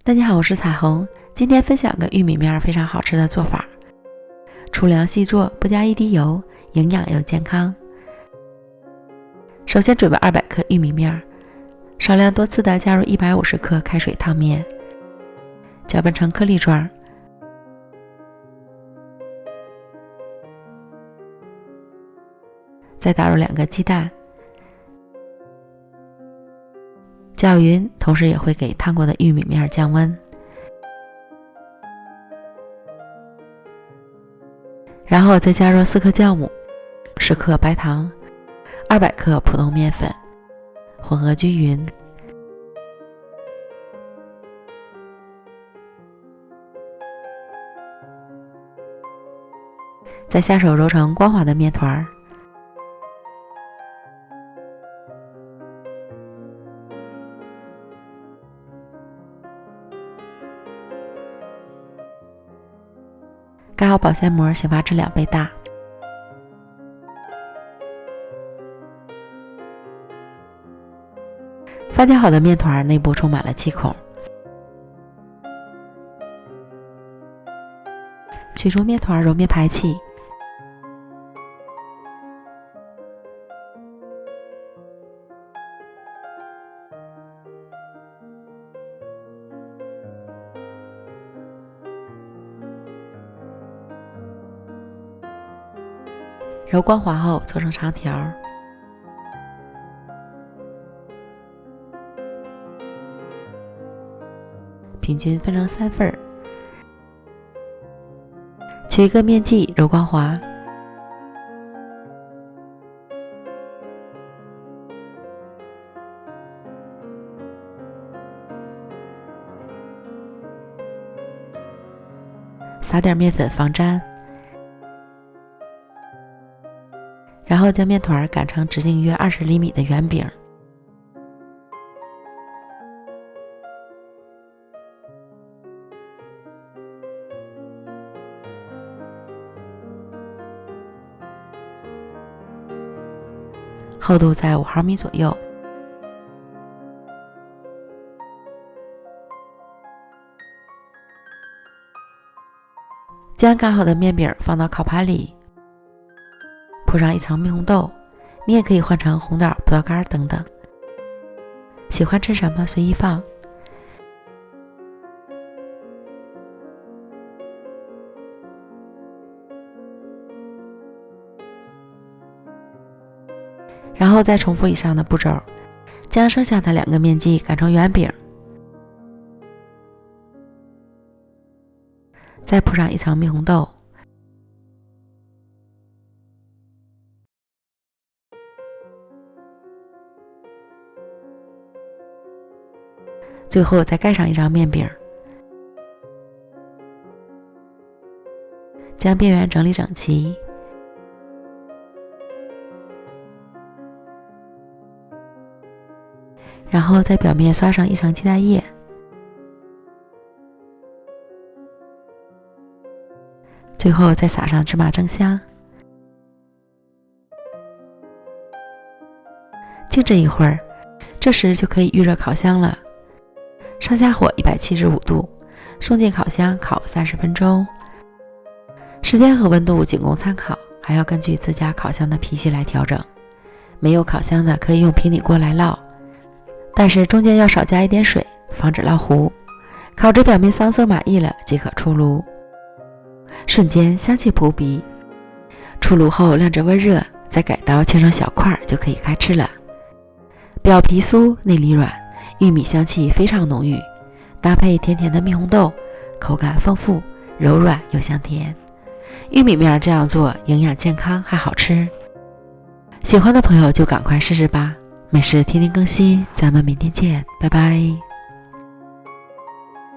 大家好，我是彩虹，今天分享个玉米面非常好吃的做法，粗粮细做，不加一滴油，营养又健康。首先准备200克玉米面，少量多次的加入150克开水烫面，搅拌成颗粒状，再打入2个鸡蛋，搅匀，同时也会给烫过的玉米面降温。然后再加入4克酵母、10克白糖、200克普通面粉，混合均匀。再下手揉成光滑的面团。盖好保鲜膜，醒发至2倍大。发酵好的面团内部充满了气孔，取出面团，揉面排气。揉光滑后搓成长条，平均分成3份，取一个面剂揉光滑，撒点面粉防粘，然后将面团擀成直径约20厘米的圆饼，厚度在5毫米左右。将擀好的面饼放到烤盘里，铺上一层蜜红豆，你也可以换成红枣、葡萄干等等，喜欢吃什么随意放。然后再重复以上的步骤，将剩下的2个面剂擀成圆饼，再铺上一层蜜红豆，最后再盖上一张面饼，将边缘整理整齐，然后在表面刷上一层鸡蛋液，最后再撒上芝麻蒸香。静置一会儿，这时就可以预热烤箱了。上下火175度，送进烤箱烤30分钟。时间和温度仅供参考，还要根据自家烤箱的脾气来调整。没有烤箱的可以用平底锅来烙，但是中间要少加一点水，防止烙糊。烤至表面桑色满意了即可出炉，瞬间香气扑鼻。出炉后晾着温热，再改刀切成小块就可以开吃了。表皮酥，内里软，玉米香气非常浓郁，搭配甜甜的蜜红豆，口感丰富，柔软又香甜。玉米面这样做，营养健康还好吃。喜欢的朋友就赶快试试吧。美食天天更新，咱们明天见，拜拜。